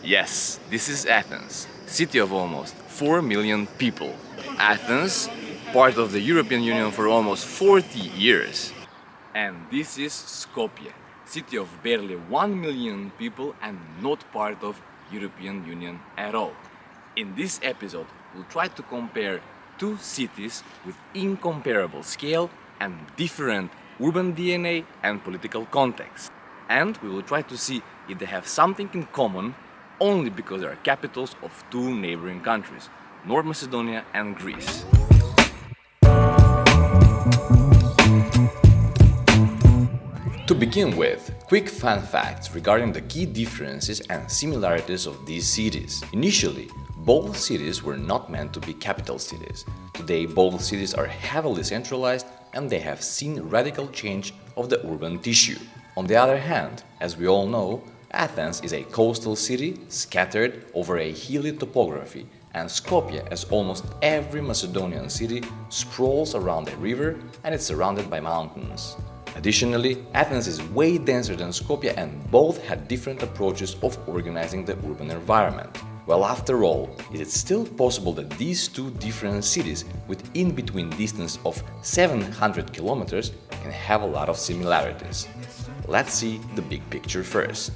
Yes, this is Athens, city of almost 4 million people. Athens, part of the European Union for almost 40 years. And this is Skopje, city of barely 1 million people and not part of European Union at all. In this episode, we'll try to compare two cities with incomparable scale and different urban DNA and political context. And we will try to see if they have something in common only because they are capitals of two neighboring countries, North Macedonia and Greece. To begin with, quick fun facts regarding the key differences and similarities of these cities. Initially, both cities were not meant to be capital cities. Today, both cities are heavily centralized and they have seen radical change of the urban tissue. On the other hand, as we all know, Athens is a coastal city scattered over a hilly topography, and Skopje, as almost every Macedonian city, sprawls around a river and it's surrounded by mountains. Additionally, Athens is way denser than Skopje and both had different approaches of organizing the urban environment. Well, after all, is it still possible that these two different cities with in-between distance of 700 kilometers can have a lot of similarities? Let's see the big picture first.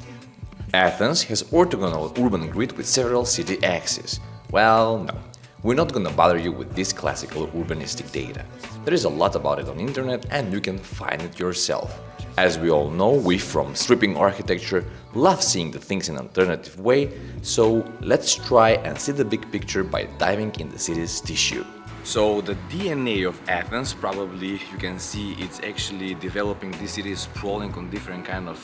Athens has orthogonal urban grid with several city axes. Well, no. We're not gonna bother you with this classical urbanistic data. There is a lot about it on internet and you can find it yourself. As we all know, we from stripping architecture love seeing the things in an alternative way, so let's try and see the big picture by diving in the city's tissue. So the DNA of Athens, probably you can see it's actually developing this city sprawling on different kind of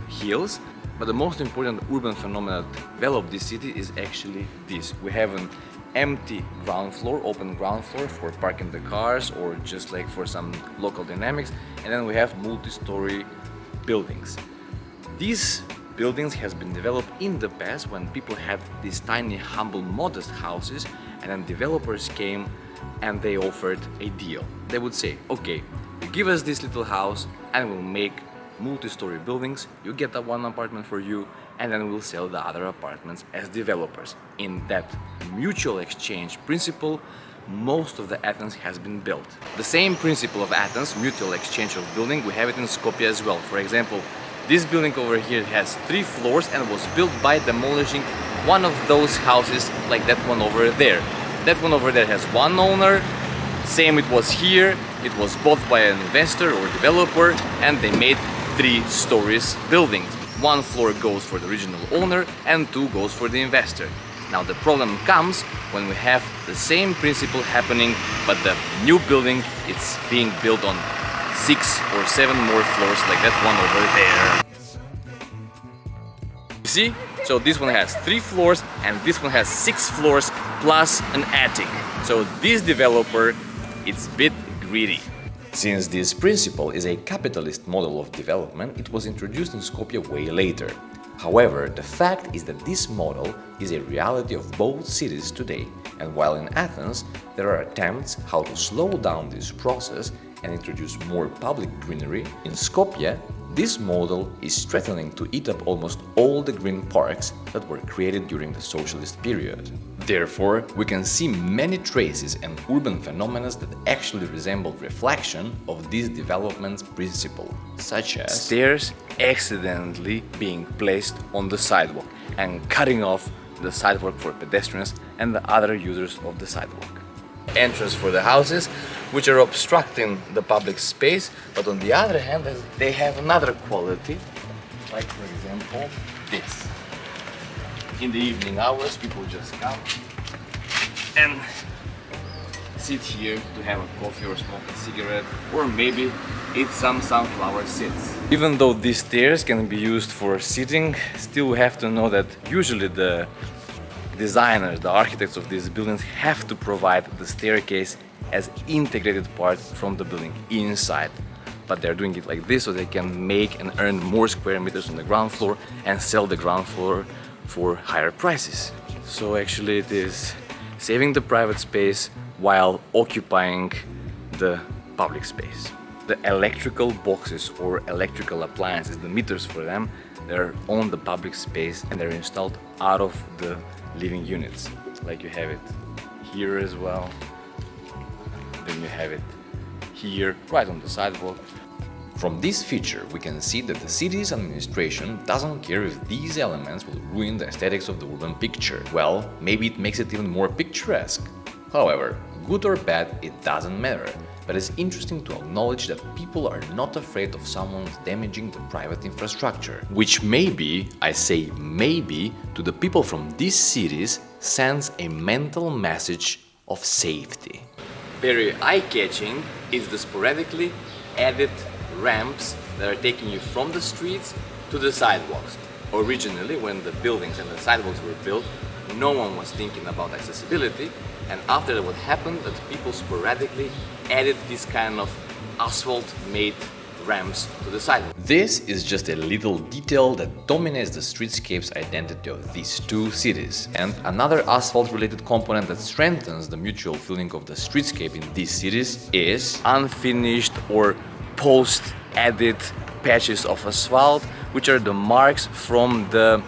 hills. But the most important urban phenomenon that developed this city is actually this. We have an empty ground floor, open ground floor for parking the cars or just like for some local dynamics, and then we have multi-story buildings. These buildings has been developed in the past when people had these tiny, humble, modest houses, and then developers came and they offered a deal. They would say, okay, you give us this little house and we'll make multi-story buildings, you get that one apartment for you, and then we'll sell the other apartments as developers. In that mutual exchange principle, most of the Athens has been built. The same principle of Athens, mutual exchange of building, we have it in Skopje as well. For example, this building over here has 3 floors and was built by demolishing one of those houses like that one over there. That one over there has one owner, same it was here, it was bought by an investor or developer and they made 3 stories buildings. 1 floor goes for the original owner and 2 goes for the investor. Now the problem comes when we have the same principle happening, but the new building it's being built on 6 or 7 more floors like that one over there. You see? So this one has 3 floors and this one has 6 floors plus an attic. So this developer it's a bit greedy. Since this principle is a capitalist model of development, it was introduced in Skopje way later. However, the fact is that this model is a reality of both cities today, and while in Athens there are attempts how to slow down this process and introduce more public greenery, in Skopje this model is threatening to eat up almost all the green parks that were created during the socialist period. Therefore, we can see many traces and urban phenomena that actually resemble reflection of this development's principle, such as stairs accidentally being placed on the sidewalk and cutting off the sidewalk for pedestrians and the other users of the sidewalk. Entrance for the houses, which are obstructing the public space, but on the other hand, they have another quality, like for example, this. In the evening hours, people just come and sit here to have a coffee or smoke a cigarette, or maybe eat some sunflower seeds. Even though these stairs can be used for sitting, still we have to know that usually the designers, the architects of these buildings have to provide the staircase as integrated part from the building inside. But they're doing it like this so they can make and earn more square meters on the ground floor and sell the ground floor for higher prices. So actually it is saving the private space while occupying the public space. The electrical boxes or electrical appliances, the meters for them, they're on the public space and they're installed out of the living units. Like you have it here as well, then you have it here, right on the sidewalk. From this feature, we can see that the city's administration doesn't care if these elements will ruin the aesthetics of the urban picture. Well, maybe it makes it even more picturesque. However, good or bad, it doesn't matter. But it's interesting to acknowledge that people are not afraid of someone damaging the private infrastructure. Which maybe, I say maybe, to the people from these cities sends a mental message of safety. Very eye-catching is the sporadically added ramps that are taking you from the streets to the sidewalks. Originally, when the buildings and the sidewalks were built, no one was thinking about accessibility, and after that what happened that people sporadically added this kind of asphalt-made ramps to the sidewalk. This is just a little detail that dominates the streetscape's identity of these two cities. And another asphalt-related component that strengthens the mutual feeling of the streetscape in these cities is unfinished or post-added patches of asphalt, which are the marks from the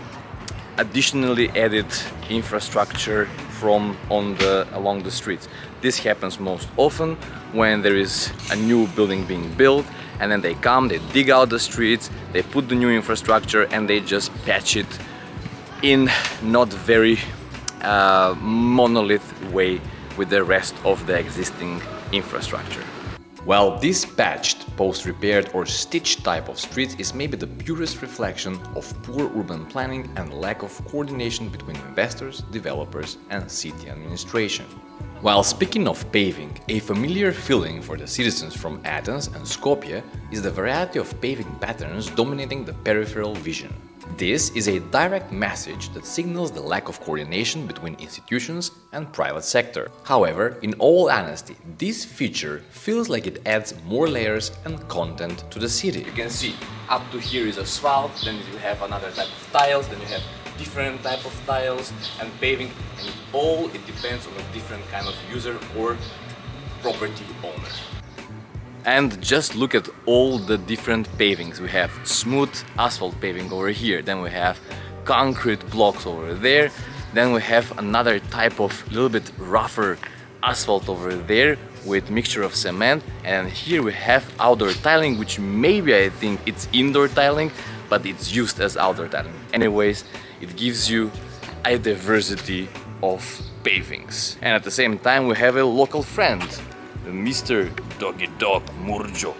additionally added infrastructure along the streets. This happens most often when there is a new building being built, and then they come, they dig out the streets, they put the new infrastructure, and they just patch it in not very monolith way with the rest of the existing infrastructure. Well, this patched, post-repaired or stitched type of streets is maybe the purest reflection of poor urban planning and lack of coordination between investors, developers and city administration. While speaking of paving, a familiar feeling for the citizens from Athens and Skopje is the variety of paving patterns dominating the peripheral vision. This is a direct message that signals the lack of coordination between institutions and private sector. However, in all honesty, this feature feels like it adds more layers and content to the city. You can see up to here is asphalt, then you have another type of tiles, then you have different type of tiles and paving, and it depends on a different kind of user or property owner. And just look at all the different pavings. We have smooth asphalt paving over here, then we have concrete blocks over there, then we have another type of little bit rougher asphalt over there with mixture of cement, and here we have outdoor tiling, which maybe I think it's indoor tiling, but it's used as outdoor tiling. Anyways, it gives you a diversity of pavings. And at the same time we have a local friend, Mr. Doggy Dog Murjo.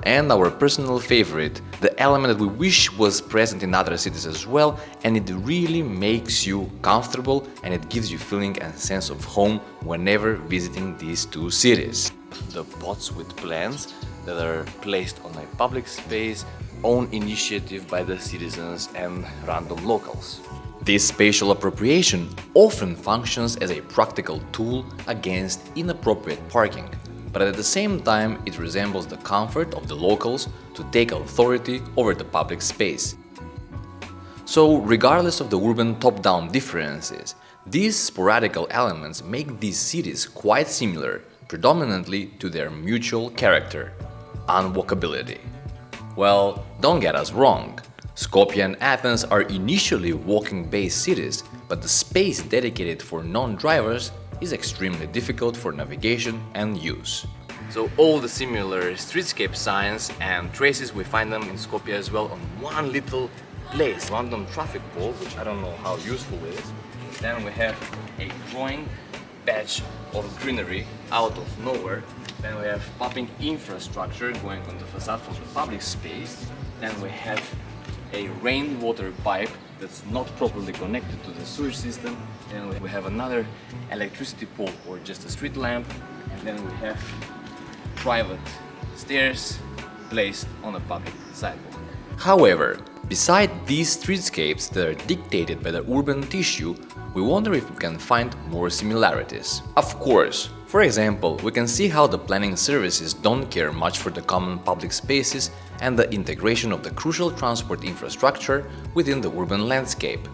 And our personal favorite, the element that we wish was present in other cities as well, and it really makes you comfortable and it gives you feeling and sense of home whenever visiting these two cities. The pots with plants that are placed on a public space, own initiative by the citizens and random locals. This spatial appropriation often functions as a practical tool against inappropriate parking, but at the same time it resembles the comfort of the locals to take authority over the public space. So, regardless of the urban top-down differences, these sporadical elements make these cities quite similar, predominantly to their mutual character: unwalkability. Well, don't get us wrong. Skopje and Athens are initially walking-based cities, but the space dedicated for non-drivers is extremely difficult for navigation and use. So all the similar streetscape signs and traces, we find them in Skopje as well on one little place, random traffic pole, which I don't know how useful it is. Then we have a growing patch of greenery out of nowhere. Then we have popping infrastructure going on the facade from the public space. Then we have a rainwater pipe that's not properly connected to the sewage system. And we have another electricity pole or just a street lamp. And then we have private stairs placed on a public sidewalk. However, beside these streetscapes that are dictated by the urban tissue, we wonder if we can find more similarities. Of course, for example, we can see how the planning services don't care much for the common public spaces and the integration of the crucial transport infrastructure within the urban landscape.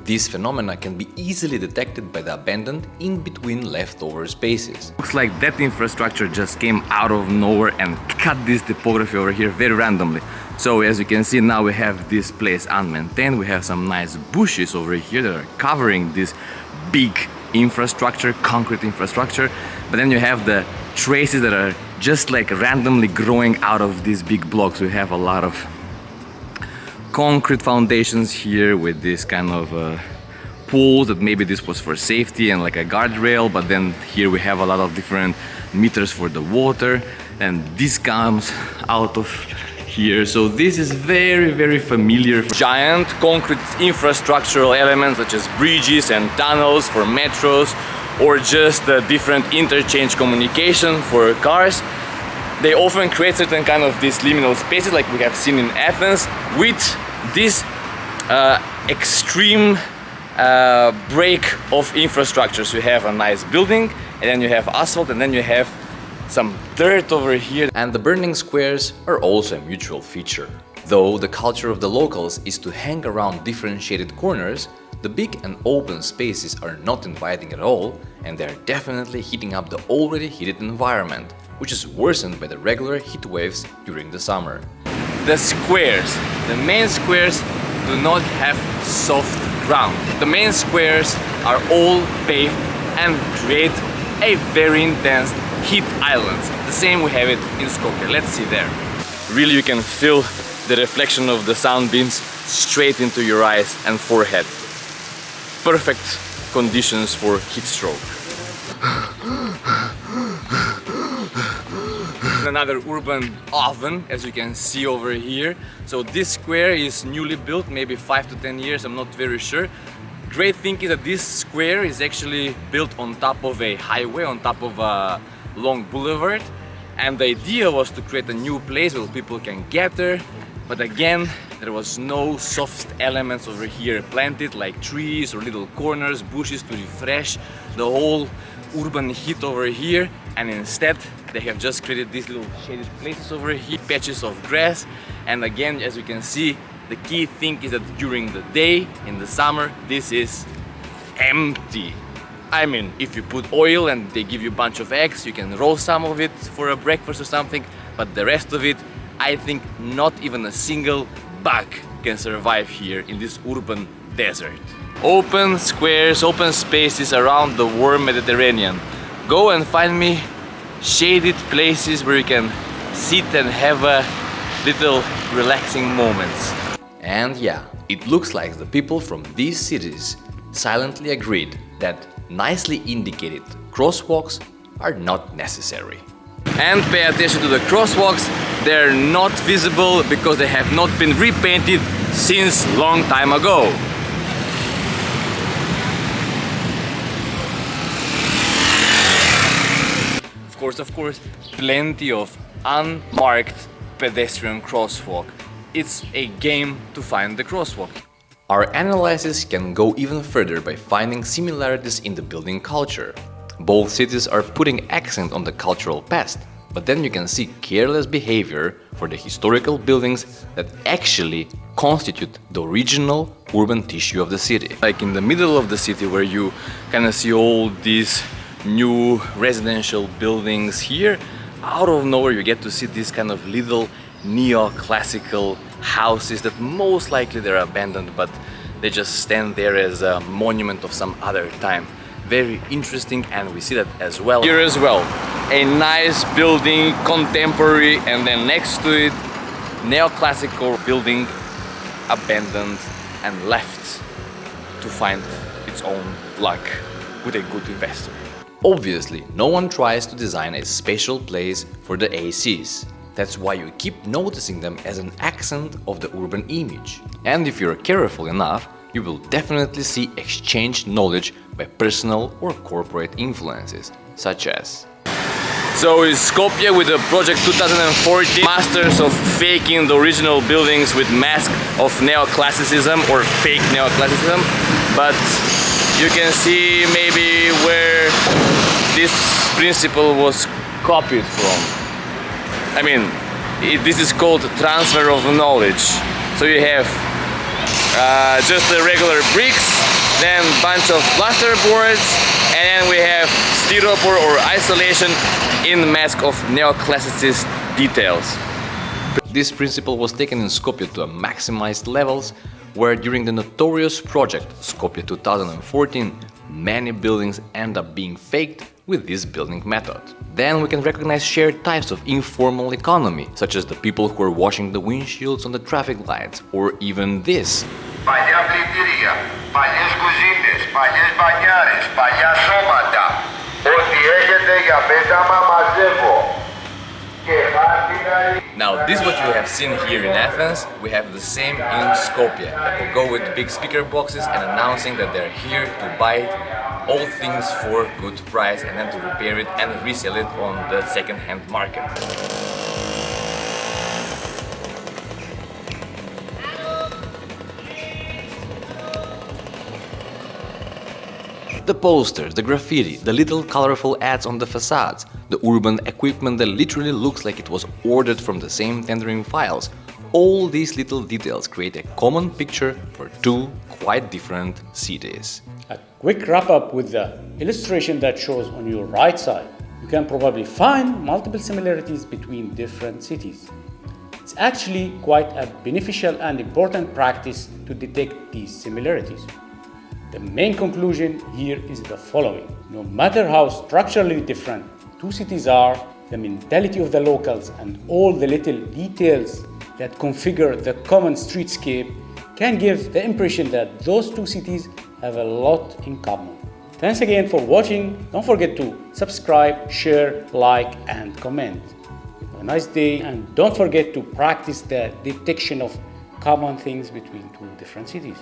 These phenomena can be easily detected by the abandoned in-between leftover spaces. Looks like that infrastructure just came out of nowhere and cut this topography over here very randomly. So as you can see, now we have this place unmaintained. We have some nice bushes over here that are covering this big infrastructure, concrete infrastructure. But then you have the traces that are just like randomly growing out of these big blocks. We have a lot of concrete foundations here with this kind of poles that maybe this was for safety and like a guardrail, but then here we have a lot of different meters for the water, and this comes out of here. So this is very familiar. Giant concrete infrastructural elements such as bridges and tunnels for metros, or just the different interchange communication for cars. They often create certain kind of these liminal spaces like we have seen in Athens, with this extreme break of infrastructure. So you have a nice building, and then you have asphalt, and then you have some dirt over here. And the burning squares are also a mutual feature. Though the culture of the locals is to hang around differentiated corners, the big and open spaces are not inviting at all, and they are definitely heating up the already heated environment, which is worsened by the regular heat waves during the summer. The squares, the main squares, do not have soft ground. The main squares are all paved and create a very intense heat islands. The same we have it in Skopje. Let's see there. Really, you can feel the reflection of the sunbeams straight into your eyes and forehead. Perfect conditions for heat stroke. Another urban oven, as you can see over here. So this square is newly built, maybe 5 to 10 years, I'm not very sure. Great thing is that this square is actually built on top of a highway, on top of a long boulevard, and the idea was to create a new place where people can gather. But again, there was no soft elements over here planted, like trees or little corners, bushes to refresh the whole urban heat over here, and instead they have just created these little shaded places over here, patches of grass. And again, as you can see, the key thing is that during the day, in the summer, this is empty. I mean, if you put oil and they give you a bunch of eggs, you can roast some of it for a breakfast or something, but the rest of it, I think not even a single bug can survive here in this urban desert. Open squares, open spaces around the warm Mediterranean. Go and find me shaded places where you can sit and have a little relaxing moments. And yeah, it looks like the people from these cities silently agreed that nicely indicated crosswalks are not necessary. And pay attention to the crosswalks, they're not visible because they have not been repainted since long time ago. Of course, plenty of unmarked pedestrian crosswalk. It's a game to find the crosswalk. Our analysis can go even further by finding similarities in the building culture. Both cities are putting accent on the cultural past, but then you can see careless behavior for the historical buildings that actually constitute the original urban tissue of the city. Like in the middle of the city, where you kind of see all these new residential buildings here, out of nowhere you get to see these kind of little neoclassical houses that most likely they're abandoned, but they just stand there as a monument of some other time. Very interesting, and we see that as well here as well. A nice building, contemporary, and then next to it neoclassical building, abandoned and left to find its own luck with a good investor. Obviously, no one tries to design a special place for the ACs. That's why you keep noticing them as an accent of the urban image. And if you're careful enough, you will definitely see exchanged knowledge by personal or corporate influences, such as... So is Skopje with the project 2014, masters of faking the original buildings with mask of neoclassicism or fake neoclassicism, but you can see maybe where this principle was copied from. I mean, this is called transfer of knowledge. So you have just the regular bricks, then bunch of plaster boards, and then we have styropor or isolation in mask of neoclassicist details. This principle was taken in Skopje to a maximized levels, where during the notorious project Skopje 2014, many buildings end up being faked with this building method. Then we can recognize shared types of informal economy, such as the people who are washing the windshields on the traffic lights, or even this. Παλιά πλυντήρια, παλιές κουζίνες, παλιές μπανιάρες, παλιά σώματα. Ό,τι έχετε για πέταμα μαζεύω. Now, this is what you have seen here in Athens. We have the same in Skopje. People go with big speaker boxes and announcing that they're here to buy all things for good price and then to repair it and resell it on the second-hand market. The posters, the graffiti, the little colorful ads on the facades, the urban equipment that literally looks like it was ordered from the same tendering files. All these little details create a common picture for two quite different cities. A quick wrap-up with the illustration that shows on your right side. You can probably find multiple similarities between different cities. It's actually quite a beneficial and important practice to detect these similarities. The main conclusion here is the following. No matter how structurally different two cities are, the mentality of the locals and all the little details that configure the common streetscape can give the impression that those two cities have a lot in common. Thanks again for watching. Don't forget to subscribe, share, like, and comment. Have a nice day, and don't forget to practice the detection of common things between two different cities.